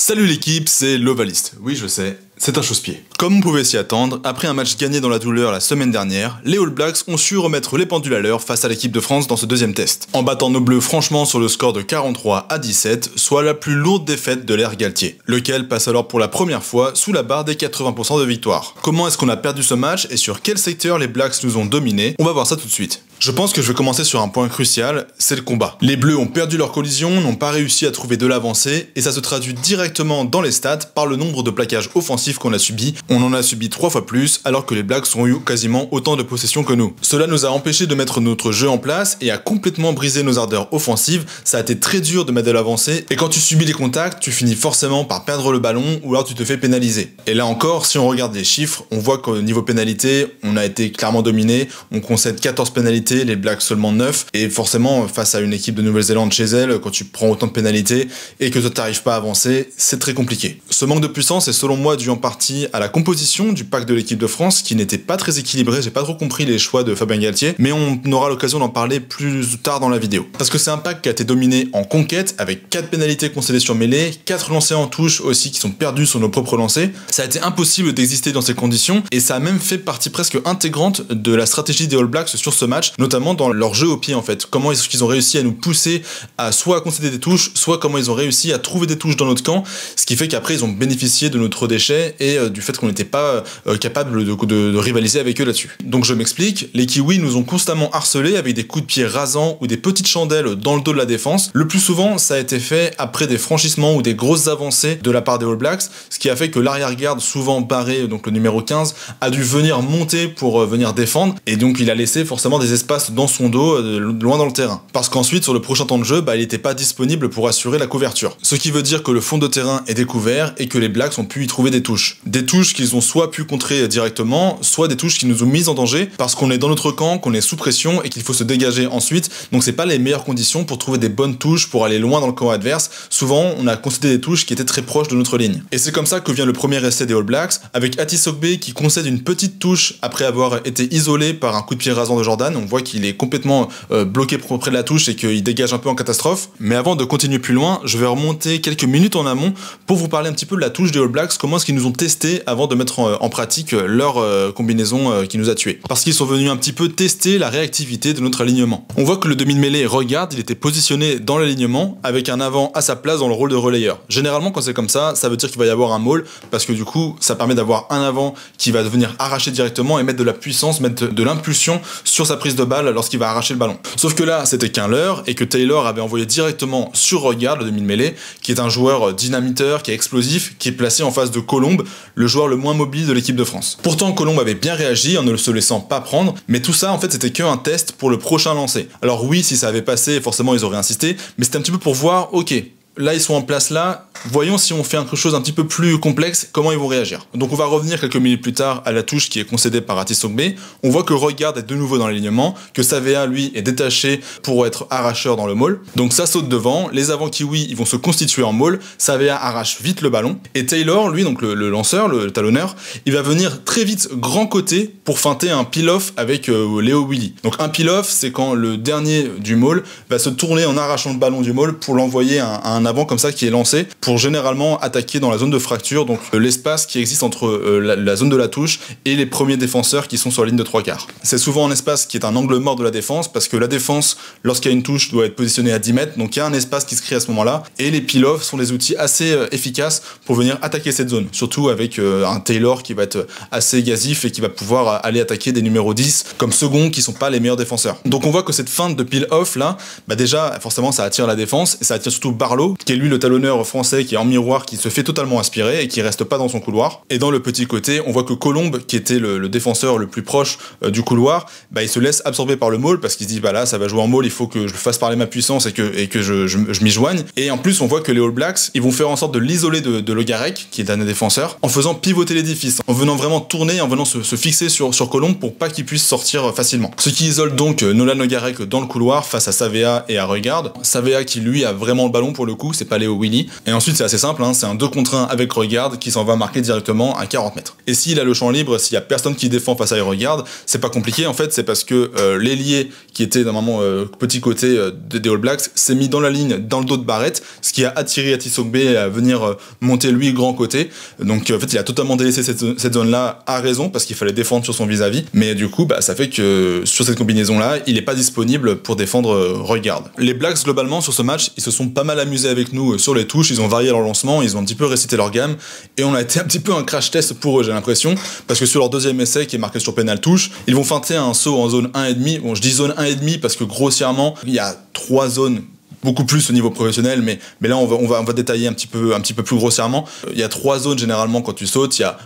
Salut l'équipe, c'est l'Ovaliste. Oui, je sais, c'est un chausse-pied. Comme on pouvait s'y attendre, après un match gagné dans la douleur la semaine dernière, les All Blacks ont su remettre les pendules à l'heure face à l'équipe de France dans ce deuxième test, en battant nos Bleus franchement sur le score de 43-17, soit la plus lourde défaite de l'ère Galtier, lequel passe alors pour la première fois sous la barre des 80% de victoire. Comment est-ce qu'on a perdu ce match et sur quel secteur les Blacks nous ont dominés? On va voir ça tout de suite. Je pense que je vais commencer sur un point crucial, c'est le combat. Les Bleus ont perdu leur collision, n'ont pas réussi à trouver de l'avancée, et ça se traduit directement dans les stats par le nombre de plaquages offensifs qu'on a subi. On en a subi 3 fois plus, alors que les Blacks ont eu quasiment autant de possession que nous. Cela nous a empêché de mettre notre jeu en place et a complètement brisé nos ardeurs offensives. Ça a été très dur de mettre de l'avancée, et quand tu subis les contacts, tu finis forcément par perdre le ballon ou alors tu te fais pénaliser. Et là encore, si on regarde les chiffres, on voit qu'au niveau pénalité, on a été clairement dominé, on concède 14 pénalités, les Blacks seulement 9, et forcément face à une équipe de Nouvelle-Zélande chez elle, quand tu prends autant de pénalités et que toi t'arrives pas à avancer, c'est très compliqué. Ce manque de puissance est selon moi dû en partie à la composition du pack de l'équipe de France qui n'était pas très équilibré. J'ai pas trop compris les choix de Fabien Galtier, mais on aura l'occasion d'en parler plus tard dans la vidéo. Parce que c'est un pack qui a été dominé en conquête avec 4 pénalités concédées sur mêlée, 4 lancers en touche aussi qui sont perdus sur nos propres lancers. Ça a été impossible d'exister dans ces conditions et ça a même fait partie presque intégrante de la stratégie des All Blacks sur ce match, notamment dans leur jeu au pied en fait. Comment est-ce qu'ils ont réussi à nous pousser à soit concéder des touches, soit comment ils ont réussi à trouver des touches dans notre camp, ce qui fait qu'après ils ont bénéficié de notre déchet et du fait qu'on n'était pas capable de rivaliser avec eux là-dessus. Donc je m'explique, les Kiwis nous ont constamment harcelés avec des coups de pied rasants ou des petites chandelles dans le dos de la défense. Le plus souvent ça a été fait après des franchissements ou des grosses avancées de la part des All Blacks, ce qui a fait que l'arrière-garde souvent barré, donc le numéro 15, a dû venir monter pour venir défendre et donc il a laissé forcément des espaces dans son dos, loin dans le terrain. Parce qu'ensuite sur le prochain temps de jeu, il n'était pas disponible pour assurer la couverture. Ce qui veut dire que le fond de terrain est découvert et que les Blacks ont pu y trouver des touches. Des touches qu'ils ont soit pu contrer directement, soit des touches qui nous ont mis en danger parce qu'on est dans notre camp, qu'on est sous pression et qu'il faut se dégager ensuite. Donc c'est pas les meilleures conditions pour trouver des bonnes touches pour aller loin dans le camp adverse. Souvent on a concédé des touches qui étaient très proches de notre ligne. Et c'est comme ça que vient le premier essai des All Blacks avec Atis Ogbe qui concède une petite touche après avoir été isolé par un coup de pied rasant de Jordan. On voit qu'il est complètement bloqué près de la touche et qu'il dégage un peu en catastrophe. Mais avant de continuer plus loin, je vais remonter quelques minutes en amont pour vous parler un petit peu de la touche des All Blacks, comment est-ce qu'ils nous ont testé avant de mettre en pratique leur combinaison qui nous a tués. Parce qu'ils sont venus un petit peu tester la réactivité de notre alignement. On voit que le demi de mêlée regarde, il était positionné dans l'alignement avec un avant à sa place dans le rôle de relayeur. Généralement quand c'est comme ça veut dire qu'il va y avoir un maul parce que du coup ça permet d'avoir un avant qui va venir arracher directement et mettre de la puissance, mettre de l'impulsion sur sa prise de balle lorsqu'il va arracher le ballon. Sauf que là c'était qu'un leurre et que Taylor avait envoyé directement sur Regard, le demi de mêlée, qui est un joueur dynamiteur, qui est explosif, qui est placé en face de Colombe, le joueur le moins mobile de l'équipe de France. Pourtant Colombe avait bien réagi en ne se laissant pas prendre, mais tout ça en fait c'était qu'un test pour le prochain lancer. Alors oui, si ça avait passé, forcément ils auraient insisté, mais c'était un petit peu pour voir, ok, là ils sont en place là, voyons si on fait quelque chose un petit peu plus complexe, comment ils vont réagir. Donc on va revenir quelques minutes plus tard à la touche qui est concédée par Atis Ogbe. On voit que Regard est de nouveau dans l'alignement, que Savea lui est détaché pour être arracheur dans le maul. Donc ça saute devant, les avants Kiwi ils vont se constituer en maul, Savea arrache vite le ballon, et Taylor lui, donc le lanceur, le talonneur, il va venir très vite grand côté pour feinter un peel-off avec Léo Willy. Donc un peel-off c'est quand le dernier du maul va se tourner en arrachant le ballon du maul pour l'envoyer à un avant comme ça qui est lancé, pour généralement attaquer dans la zone de fracture, donc l'espace qui existe entre la zone de la touche et les premiers défenseurs qui sont sur la ligne de 3/4. C'est souvent un espace qui est un angle mort de la défense, parce que la défense, lorsqu'il y a une touche, doit être positionnée à 10 mètres, donc il y a un espace qui se crée à ce moment-là, et les peel-offs sont des outils assez efficaces pour venir attaquer cette zone, surtout avec un Taylor qui va être assez gazif et qui va pouvoir aller attaquer des numéros 10 comme second qui sont pas les meilleurs défenseurs. Donc on voit que cette feinte de peel-off là, déjà forcément ça attire la défense, et ça attire surtout Barlow, qui est lui le talonneur français qui est en miroir, qui se fait totalement aspirer et qui reste pas dans son couloir. Et dans le petit côté, on voit que Colombe, qui était le défenseur le plus proche du couloir, il se laisse absorber par le maul parce qu'il se dit là ça va jouer en maul, il faut que je fasse parler ma puissance et que je m'y joigne. Et en plus on voit que les All Blacks ils vont faire en sorte de l'isoler de Le Garec, qui est un des défenseurs, en faisant pivoter l'édifice, en venant vraiment tourner, en venant se fixer sur Colombe pour pas qu'il puisse sortir facilement. Ce qui isole donc Nolan Le Garec dans le couloir face à Savea et à Regard. Savea qui lui a vraiment le ballon pour le coup, c'est pas Léo Willy. Et ensuite Ensuite, c'est assez simple, hein, c'est un 2 contre 1 avec Regard qui s'en va marquer directement à 40 mètres. Et s'il a le champ libre, s'il y a personne qui défend face à Regard, c'est pas compliqué en fait, c'est parce que l'ailier qui était normalement petit côté des All Blacks s'est mis dans la ligne, dans le dos de Barrett, ce qui a attiré Atisogbe à venir monter lui grand côté. Donc en fait, il a totalement délaissé cette zone-là à raison parce qu'il fallait défendre sur son vis-à-vis. Mais du coup, ça fait que sur cette combinaison-là, il n'est pas disponible pour défendre Regard. Les Blacks globalement sur ce match, ils se sont pas mal amusés avec nous sur les touches, ils ont varié leur lancement, ils ont un petit peu récité leur gamme et on a été un petit peu un crash test pour eux, j'ai l'impression, parce que sur leur deuxième essai qui est marqué sur pénal touche, ils vont feinter un saut en zone 1,5. Bon, je dis zone 1,5 parce que grossièrement, il y a 3 zones, beaucoup plus au niveau professionnel, mais là on va détailler un petit peu plus grossièrement. Il y a 3 zones généralement quand tu sautes. Il y a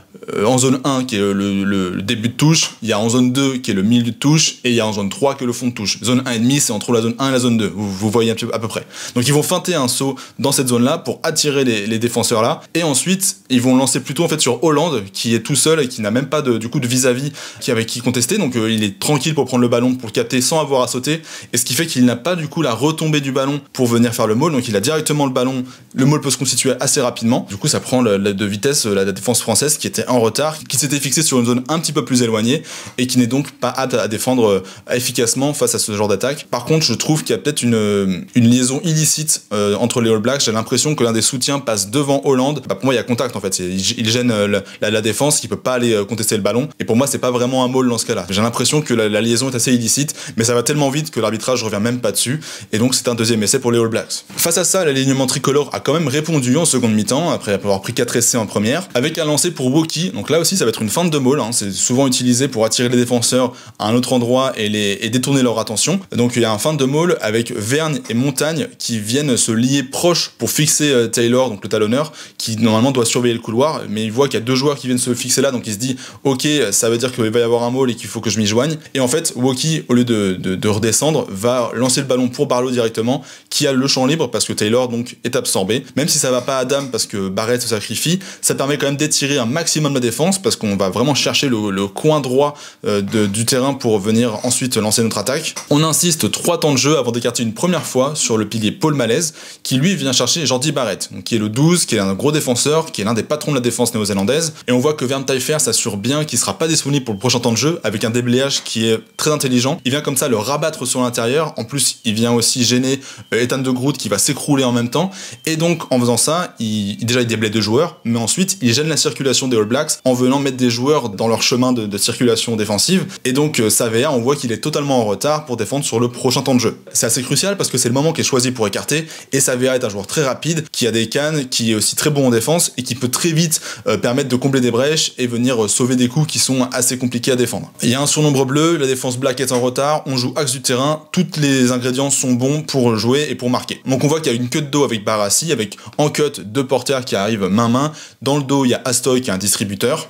en zone 1 qui est le début de touche, il y a en zone 2 qui est le milieu de touche, et il y a en zone 3 qui est le fond de touche. Zone 1,5 c'est entre la zone 1 et la zone 2, vous voyez un petit peu à peu près. Donc ils vont feinter un saut dans cette zone là pour attirer les défenseurs là, et ensuite ils vont lancer plutôt en fait sur Hollande qui est tout seul et qui n'a même pas de vis-à-vis avec qui contester, donc il est tranquille pour prendre le ballon, pour le capter sans avoir à sauter, et ce qui fait qu'il n'a pas du coup la retombée du ballon pour venir faire le maul, donc il a directement le ballon, le maul peut se constituer assez rapidement, du coup ça prend de vitesse la défense française qui était en retard, qui s'était fixée sur une zone un petit peu plus éloignée et qui n'est donc pas apte à défendre efficacement face à ce genre d'attaque. Par contre je trouve qu'il y a peut-être une liaison illicite entre les All Blacks, j'ai l'impression que l'un des soutiens passe devant Hollande, pour moi il y a contact en fait, il gêne la défense qui peut pas aller contester le ballon, et pour moi c'est pas vraiment un maul dans ce cas là, j'ai l'impression que la liaison est assez illicite, mais ça va tellement vite que l'arbitrage revient même pas dessus, et donc c'est un deuxième essai pour les All Blacks. Face à ça, l'alignement tricolore a quand même répondu en seconde mi-temps, après avoir pris 4 essais en première, avec un lancer pour Woki. Donc là aussi, ça va être une feinte de maul, hein. C'est souvent utilisé pour attirer les défenseurs à un autre endroit et détourner leur attention. Donc il y a un feinte de maul avec Vergne et Montagne qui viennent se lier proches pour fixer Taylor, donc le talonneur, qui normalement doit surveiller le couloir, mais il voit qu'il y a 2 joueurs qui viennent se fixer là, donc il se dit ok, ça veut dire qu'il va y avoir un maul et qu'il faut que je m'y joigne. Et en fait, Woki, au lieu de redescendre, va lancer le ballon pour Barlow directement, qui a le champ libre parce que Taylor donc est absorbé. Même si ça va pas à Adam parce que Barrett se sacrifie, ça permet quand même d'étirer un maximum la défense parce qu'on va vraiment chercher le coin droit du terrain pour venir ensuite lancer notre attaque. On insiste 3 temps de jeu avant d'écarter une première fois sur le pilier Paul Malaise qui lui vient chercher Jordi Barrett, donc, qui est le 12, qui est un gros défenseur, qui est l'un des patrons de la défense néo-zélandaise, et on voit que Vern Taifer s'assure bien qu'il sera pas disponible pour le prochain temps de jeu avec un déblayage qui est très intelligent. Il vient comme ça le rabattre sur l'intérieur, en plus il vient aussi gêner Ethan de Groot qui va s'écrouler en même temps, et donc en faisant ça, il déblaye 2 joueurs, mais ensuite il gêne la circulation des All Blacks en venant mettre des joueurs dans leur chemin de circulation défensive, et donc Savea, on voit qu'il est totalement en retard pour défendre sur le prochain temps de jeu. C'est assez crucial parce que c'est le moment qui est choisi pour écarter, et Savea est un joueur très rapide, qui a des cannes, qui est aussi très bon en défense, et qui peut très vite permettre de combler des brèches et venir sauver des coups qui sont assez compliqués à défendre. Il y a un surnombre bleu, la défense black est en retard, on joue axe du terrain, tous les ingrédients sont bons pour jouer et pour marquer. Donc on voit qu'il y a une queue de dos avec Barassi, avec en cut 2 porteurs qui arrivent main-main. Dans le dos, il y a Astoy qui est un distributeur.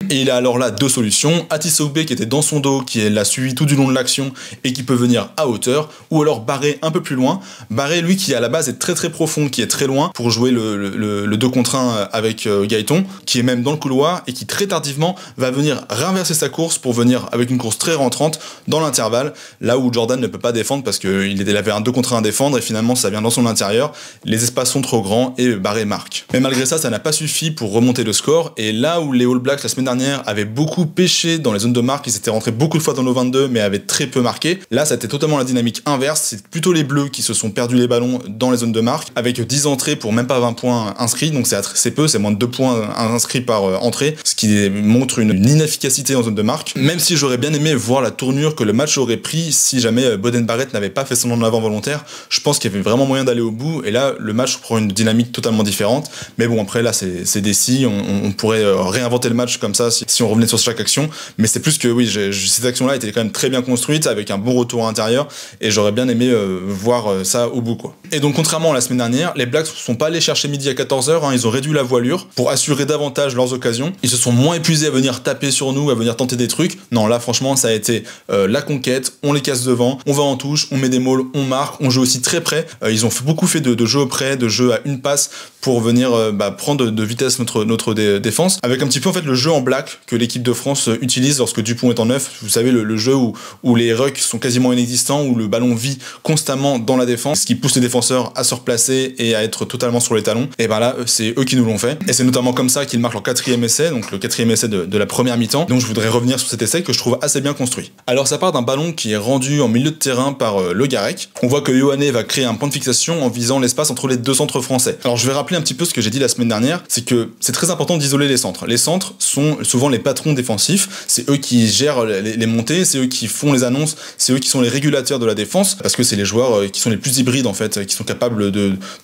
Et il a alors là 2 solutions, Atisogbe qui était dans son dos, qui l'a suivi tout du long de l'action et qui peut venir à hauteur, ou alors Barré un peu plus loin. Barré, lui, qui à la base est très très profond, qui est très loin pour jouer le 2 contre 1 avec Gaëton, qui est même dans le couloir et qui très tardivement va venir réinverser sa course pour venir avec une course très rentrante dans l'intervalle, là où Jordan ne peut pas défendre parce qu'il avait un 2 contre 1 à défendre et finalement ça vient dans son intérieur, les espaces sont trop grands et Barré marque. Mais malgré ça, ça n'a pas suffi pour remonter le score, et là où les All Blacks la semaine dernière avaient beaucoup pêché dans les zones de marque, ils s'étaient rentrés beaucoup de fois dans nos 22 mais avaient très peu marqué, là ça a été totalement la dynamique inverse, c'est plutôt les Bleus qui se sont perdus les ballons dans les zones de marque, avec 10 entrées pour même pas 20 points inscrits, donc c'est peu, c'est moins de 2 points inscrits par entrée, ce qui montre une inefficacité en zone de marque, même si j'aurais bien aimé voir la tournure que le match aurait pris si jamais Boden Barrett n'avait pas fait son en avant volontaire. Je pense qu'il y avait vraiment moyen d'aller au bout, et là le match prend une dynamique totalement différente, mais bon après là c'est des si, on pourrait réinventer le match comme ça si on revenait sur chaque action, mais c'est plus que oui, cette action-là était quand même très bien construite avec un bon retour à l'intérieur, et j'aurais bien aimé voir ça au bout quoi. Et donc contrairement à la semaine dernière, les Blacks sont pas allés chercher midi à 14h, hein, ils ont réduit la voilure pour assurer davantage leurs occasions, ils se sont moins épuisés à venir taper sur nous, à venir tenter des trucs. Non, là franchement ça a été la conquête, on les casse devant, on va en touche, on met des mauls, on marque, on joue aussi très près, ils ont beaucoup fait de jeux près, de jeux à une passe pour venir prendre de vitesse notre défense, avec un petit peu en fait le jeu en black que l'équipe de France utilise lorsque Dupont est en neuf. Vous savez, le jeu où les rucks sont quasiment inexistants, où le ballon vit constamment dans la défense, ce qui pousse les défenseurs défenseurs à se replacer et à être totalement sur les talons. Et ben là, c'est eux qui nous l'ont fait. Et c'est notamment comme ça qu'ils marquent leur 4e essai, donc le 4e essai de la première mi-temps. Donc je voudrais revenir sur cet essai que je trouve assez bien construit. Alors ça part d'un ballon qui est rendu en milieu de terrain par Le Garec. On voit que Yohanné va créer un point de fixation en visant l'espace entre les deux centres français. Alors je vais rappeler un petit peu ce que j'ai dit la semaine dernière, c'est que c'est très important d'isoler les centres. Les centres sont souvent les patrons défensifs, c'est eux qui gèrent les montées, c'est eux qui font les annonces, c'est eux qui sont les régulateurs de la défense, parce que c'est les joueurs qui sont les plus hybrides en fait, qui sont capables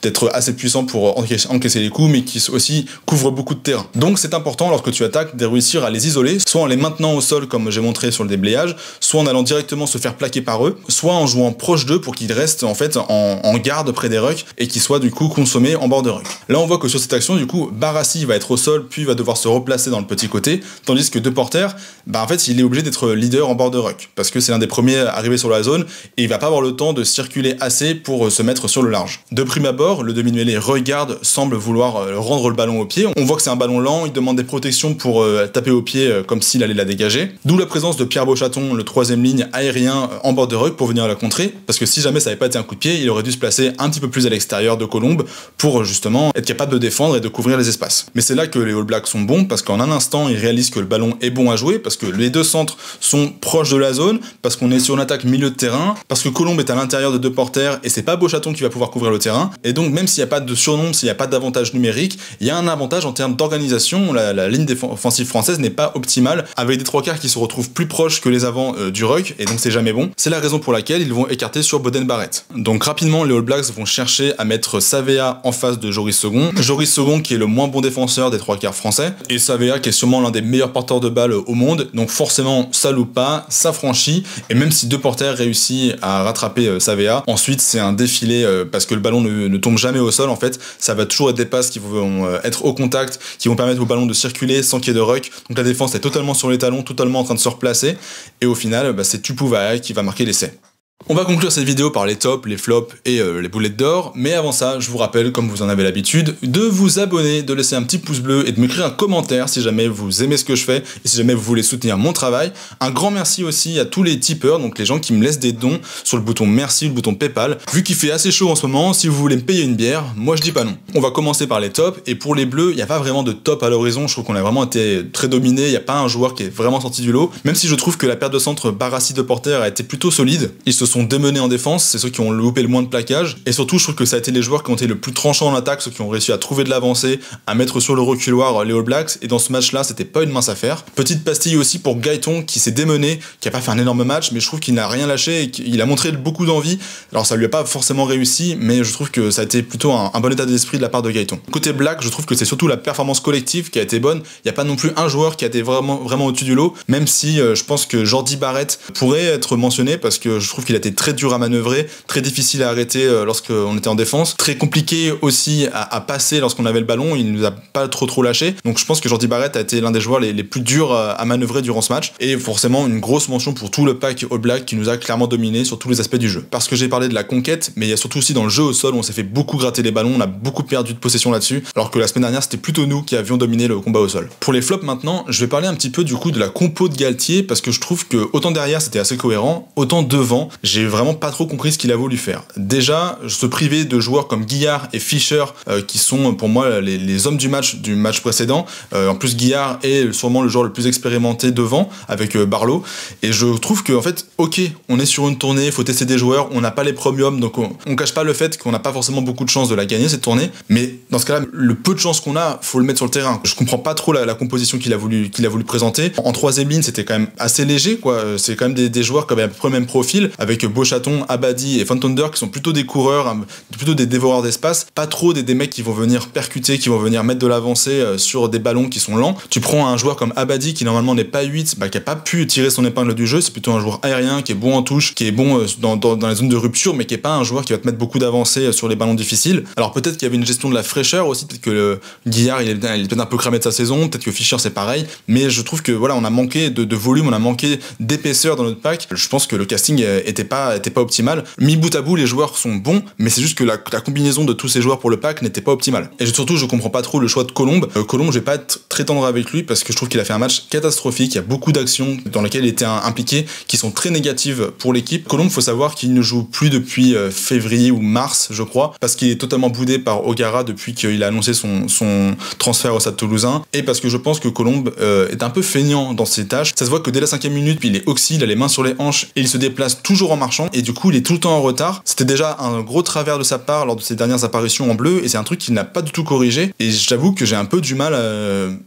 d'être assez puissants pour encaisser les coups, mais qui aussi couvrent beaucoup de terrain. Donc c'est important lorsque tu attaques de réussir à les isoler, soit en les maintenant au sol comme j'ai montré sur le déblayage, soit en allant directement se faire plaquer par eux, soit en jouant proche d'eux pour qu'ils restent en fait en garde près des rucks et qu'ils soient du coup consommés en bord de ruck. Là on voit que sur cette action du coup Barassi va être au sol puis va devoir se replacer dans le petit côté, tandis que Deporter, en fait il est obligé d'être leader en bord de ruck parce que c'est l'un des premiers arrivés sur la zone et il va pas avoir le temps de circuler assez pour se mettre sur le large. De prime abord, le demi-mêlée regarde, semble vouloir rendre le ballon au pied. On voit que c'est un ballon lent, il demande des protections pour taper au pied comme s'il allait la dégager. D'où la présence de Pierre Beauchaton, le 3e ligne aérien en bord de ruck pour venir la contrer, parce que si jamais ça n'avait pas été un coup de pied, il aurait dû se placer un petit peu plus à l'extérieur de Colombe pour justement être capable de défendre et de couvrir les espaces. Mais c'est là que les All Blacks sont bons, parce qu'en un instant, ils réalisent que le ballon est bon à jouer, parce que les deux centres sont proches de la zone, parce qu'on est sur une attaque milieu de terrain, parce que Colombe est à l'intérieur de Deporter et c'est pas Beauchaton qui va pouvoir couvrir le terrain. Et donc même s'il n'y a pas de surnombre, s'il n'y a pas d'avantage numérique, il y a un avantage en termes d'organisation. La ligne défensive française n'est pas optimale, avec des trois quarts qui se retrouvent plus proches que les avants du ruck, et donc c'est jamais bon. C'est la raison pour laquelle ils vont écarter sur Boden Barrett. Donc rapidement, les All Blacks vont chercher à mettre Savea en face de Joris Segond. Joris Segond qui est le moins bon défenseur des trois quarts français, et Savea qui est sûrement l'un des meilleurs porteurs de balles au monde, donc forcément ça loupe pas, ça franchit, et même si Deporter réussit à rattraper Savea, ensuite c'est un défilé parce que le ballon ne tombe jamais au sol en fait, ça va toujours être des passes qui vont être au contact, qui vont permettre au ballon de circuler sans qu'il y ait de ruck, donc la défense est totalement sur les talons, totalement en train de se replacer, et au final c'est Tupuvaea qui va marquer l'essai. On va conclure cette vidéo par les tops, les flops et les boulettes d'or, mais avant ça, je vous rappelle, comme vous en avez l'habitude, de vous abonner, de laisser un petit pouce bleu et de m'écrire un commentaire si jamais vous aimez ce que je fais et si jamais vous voulez soutenir mon travail. Un grand merci aussi à tous les tipeurs, donc les gens qui me laissent des dons sur le bouton merci ou le bouton PayPal. Vu qu'il fait assez chaud en ce moment, si vous voulez me payer une bière, moi je dis pas non. On va commencer par les tops, et pour les bleus, il n'y a pas vraiment de top à l'horizon, je trouve qu'on a vraiment été très dominé, il n'y a pas un joueur qui est vraiment sorti du lot, même si je trouve que la paire de centre Barassi Deporter a été plutôt solide. Ils se sont démenés en défense, c'est ceux qui ont loupé le moins de plaquage, et surtout je trouve que ça a été les joueurs qui ont été le plus tranchants en attaque, ceux qui ont réussi à trouver de l'avancée, à mettre sur le reculoir les All Blacks, et dans ce match là c'était pas une mince affaire. Petite pastille aussi pour Gaëton qui s'est démené, qui a pas fait un énorme match, mais je trouve qu'il n'a rien lâché et qu'il a montré beaucoup d'envie. Alors ça lui a pas forcément réussi, mais je trouve que ça a été plutôt un bon état d'esprit de la part de Gaëton. Côté Black, je trouve que c'est surtout la performance collective qui a été bonne. Il n'y a pas non plus un joueur qui a été vraiment au-dessus du lot, même si je pense que Jordi Barrett pourrait être mentionné parce que je trouve qu'il a été très dur à manœuvrer, très difficile à arrêter lorsqu'on était en défense, très compliqué aussi à passer lorsqu'on avait le ballon, il nous a pas trop lâché, donc je pense que Jordi Barrett a été l'un des joueurs les plus durs à manœuvrer durant ce match, et forcément une grosse mention pour tout le pack All Black qui nous a clairement dominé sur tous les aspects du jeu. Parce que j'ai parlé de la conquête, mais il y a surtout aussi dans le jeu au sol où on s'est fait beaucoup gratter les ballons, on a beaucoup perdu de possession là-dessus, alors que la semaine dernière c'était plutôt nous qui avions dominé le combat au sol. Pour les flops maintenant, je vais parler un petit peu du coup de la compo de Galtier, parce que je trouve que autant derrière c'était assez cohérent, autant devant, j'ai vraiment pas trop compris ce qu'il a voulu faire. Déjà, se priver de joueurs comme Guillard et Fischer, qui sont pour moi les hommes du match précédent. En plus, Guillard est sûrement le joueur le plus expérimenté devant, avec Barlow. Et je trouve que, en fait, ok, on est sur une tournée, il faut tester des joueurs, on n'a pas les premiums, donc on cache pas le fait qu'on n'a pas forcément beaucoup de chances de la gagner cette tournée. Mais dans ce cas-là, le peu de chance qu'on a, faut le mettre sur le terrain. Je comprends pas trop la composition qu'il a voulu présenter. En troisième ligne, c'était quand même assez léger, quoi. C'est quand même des joueurs qui avaient à peu près le même profil, avec Beauchaton, Abadi et Fontonder, qui sont plutôt des coureurs, plutôt des dévoreurs d'espace, pas trop des mecs qui vont venir percuter, qui vont venir mettre de l'avancée sur des ballons qui sont lents. Tu prends un joueur comme Abadi qui normalement n'est pas 8, qui a pas pu tirer son épingle du jeu, c'est plutôt un joueur aérien qui est bon en touche, qui est bon dans les zones de rupture, mais qui est pas un joueur qui va te mettre beaucoup d'avancée sur les ballons difficiles. Alors peut-être qu'il y avait une gestion de la fraîcheur aussi, peut-être que le Guillard il est peut-être un peu cramé de sa saison, peut-être que Fischer c'est pareil, mais je trouve que voilà, on a manqué de volume, on a manqué d'épaisseur dans notre pack. Je pense que le casting était pas optimale. Mis bout à bout, les joueurs sont bons, mais c'est juste que la combinaison de tous ces joueurs pour le pack n'était pas optimale. Et surtout, je comprends pas trop le choix de Colombe. Colombe, je vais pas être très tendre avec lui parce que je trouve qu'il a fait un match catastrophique. Il y a beaucoup d'actions dans lesquelles il était impliqué qui sont très négatives pour l'équipe. Colombe, faut savoir qu'il ne joue plus depuis février ou mars, je crois, parce qu'il est totalement boudé par O'Gara depuis qu'il a annoncé son transfert au Stade Toulousain, et parce que je pense que Colombe est un peu feignant dans ses tâches. Ça se voit que dès la 5e minute, puis il est oxy, il a les mains sur les hanches et il se déplace toujours en marchant, et du coup il est tout le temps en retard. C'était déjà un gros travers de sa part lors de ses dernières apparitions en bleu, et c'est un truc qu'il n'a pas du tout corrigé, et j'avoue que j'ai un peu du mal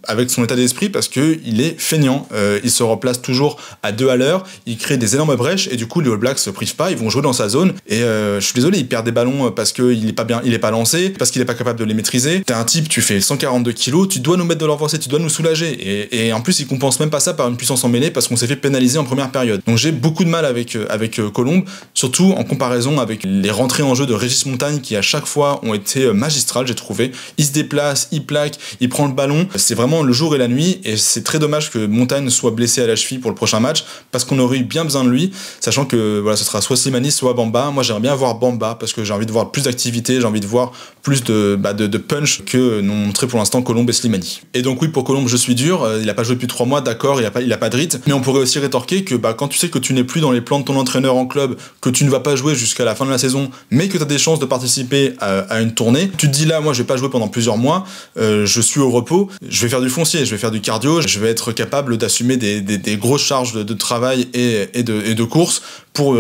avec son état d'esprit parce que il est feignant. Il se replace toujours à 2 à l'heure, il crée des énormes brèches, et du coup les All Blacks se privent pas, ils vont jouer dans sa zone, et je suis désolé, il perd des ballons parce qu'il est pas bien, il est pas lancé, parce qu'il est pas capable de les maîtriser. T'es un type, tu fais 142 kilos, tu dois nous mettre de l'avancée, tu dois nous soulager, et en plus il compense même pas ça par une puissance en mêlée parce qu'on s'est fait pénaliser en première période. Donc j'ai beaucoup de mal avec Colombe, surtout en comparaison avec les rentrées en jeu de Régis Montagne qui à chaque fois ont été magistrales, j'ai trouvé. Il se déplace, il plaque, il prend le ballon, c'est vraiment le jour et la nuit, et c'est très dommage que Montagne soit blessé à la cheville pour le prochain match parce qu'on aurait eu bien besoin de lui, sachant que voilà, ce sera soit Slimani soit Bamba. Moi j'aimerais bien voir Bamba parce que j'ai envie de voir plus d'activité, j'ai envie de voir plus de punch que n'ont montré pour l'instant Colombe et Slimani. Et donc oui, pour Colombe je suis dur, il a pas joué depuis 3 mois, d'accord, il a pas de rythme, mais on pourrait aussi rétorquer que quand tu sais que tu n'es plus dans les plans de ton entraîneur en club, que tu ne vas pas jouer jusqu'à la fin de la saison, mais que tu as des chances de participer à une tournée, tu te dis là, moi je vais pas jouer pendant plusieurs mois, je suis au repos, je vais faire du foncier, je vais faire du cardio, je vais être capable d'assumer des grosses charges de travail et de course pour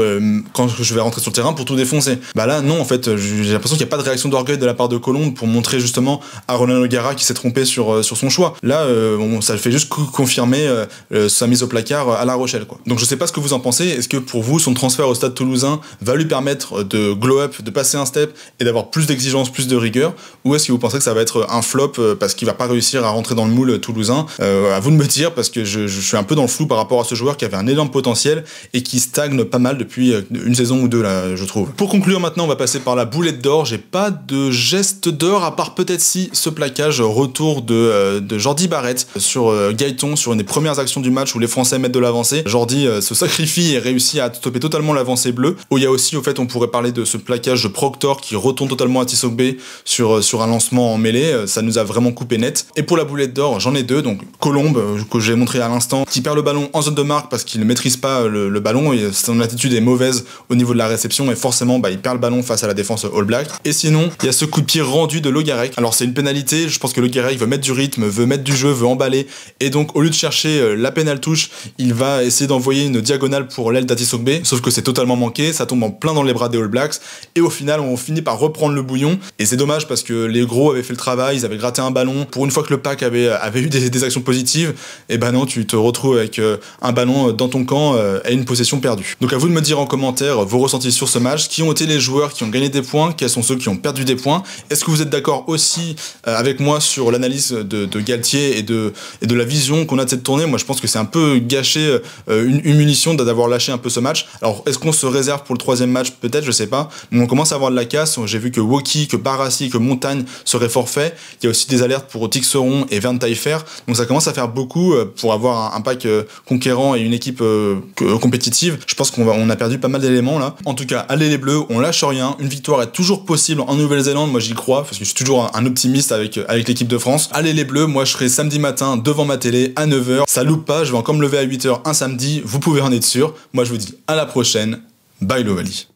quand je vais rentrer sur le terrain pour tout défoncer. Là non, en fait j'ai l'impression qu'il n'y a pas de réaction d'orgueil de la part de Colombe pour montrer justement à Roland O'Gara qui s'est trompé sur son choix. Là ça fait juste confirmer sa mise au placard à La Rochelle, quoi. Donc je sais pas ce que vous en pensez. Est-ce que pour vous son transfert au Stade Toulousain va lui permettre de glow up, de passer un step et d'avoir plus d'exigence, plus de rigueur, ou est-ce que vous pensez que ça va être un flop parce qu'il va pas réussir à rentrer dans le moule toulousain? À vous de me dire, parce que je suis un peu dans le flou par rapport à ce joueur qui avait un énorme potentiel et qui stagne pas mal depuis une saison ou deux là, je trouve. Pour conclure maintenant, on va passer par la boulette d'or. J'ai pas de geste d'or à part peut-être si ce plaquage retour de Jordi Barrett sur Gaëton sur une des premières actions du match où les Français mettent de l'avancée. Jordi se sacrifie et réussit à stopper totalement l'avancée bleue. Où il y a aussi, au fait, on pourrait parler de ce plaquage de Proctor qui retourne totalement à Tissogbe sur un lancement en mêlée. Ça nous a vraiment coupé net. Et pour la boulette d'or, j'en ai deux. Donc Colombe, que j'ai montré à l'instant, qui perd le ballon en zone de marque parce qu'il ne maîtrise pas le ballon et son attitude est mauvaise au niveau de la réception et forcément il perd le ballon face à la défense All Black. Et sinon, il y a ce coup de pied rendu de Logarec. Alors c'est une pénalité, je pense que Logarec veut mettre du rythme, veut mettre du jeu, veut emballer, et donc au lieu de chercher la pénale touche, il va essayer d'envoyer une diagonale pour l'aile d'Atisogbe, sauf que c'est totalement manqué, ça tombe en plein dans les bras des All Blacks, et au final on finit par reprendre le bouillon, et c'est dommage parce que les gros avaient fait le travail, ils avaient gratté un ballon, pour une fois que le pack avait eu des actions positives, et non, tu te retrouves avec un ballon dans ton camp et une possession perdue. Donc à vous de me dire en commentaire vos ressentis sur ce match, qui ont été les joueurs qui ont gagné des points, quels sont ceux qui ont perdu des points, est-ce que vous êtes d'accord aussi avec moi sur l'analyse de Galtier et de la vision qu'on a de cette tournée? Moi je pense que c'est un peu gâché une munition d'avoir lâché un peu ce match. Alors est-ce qu'on se réserve pour le 3e match? Peut-être, je sais pas, mais on commence à avoir de la casse. J'ai vu que Woki, que Barassi, que Montagne seraient forfaits, il y a aussi des alertes pour Tixeron et Vern Taillefer, donc ça commence à faire beaucoup pour avoir un pack conquérant et une équipe compétitive. Je pense qu'on a perdu pas mal d'éléments là. En tout cas, allez les Bleus, on lâche rien, une victoire est toujours possible en Nouvelle-Zélande, moi j'y crois, parce que je suis toujours un optimiste avec l'équipe de France. Allez les Bleus, moi je serai samedi matin devant ma télé à 9h, ça loupe pas, je vais encore me lever à 8h un samedi, vous pouvez en être sûr. Moi je vous dis à la prochaine, bye l'Ovalie.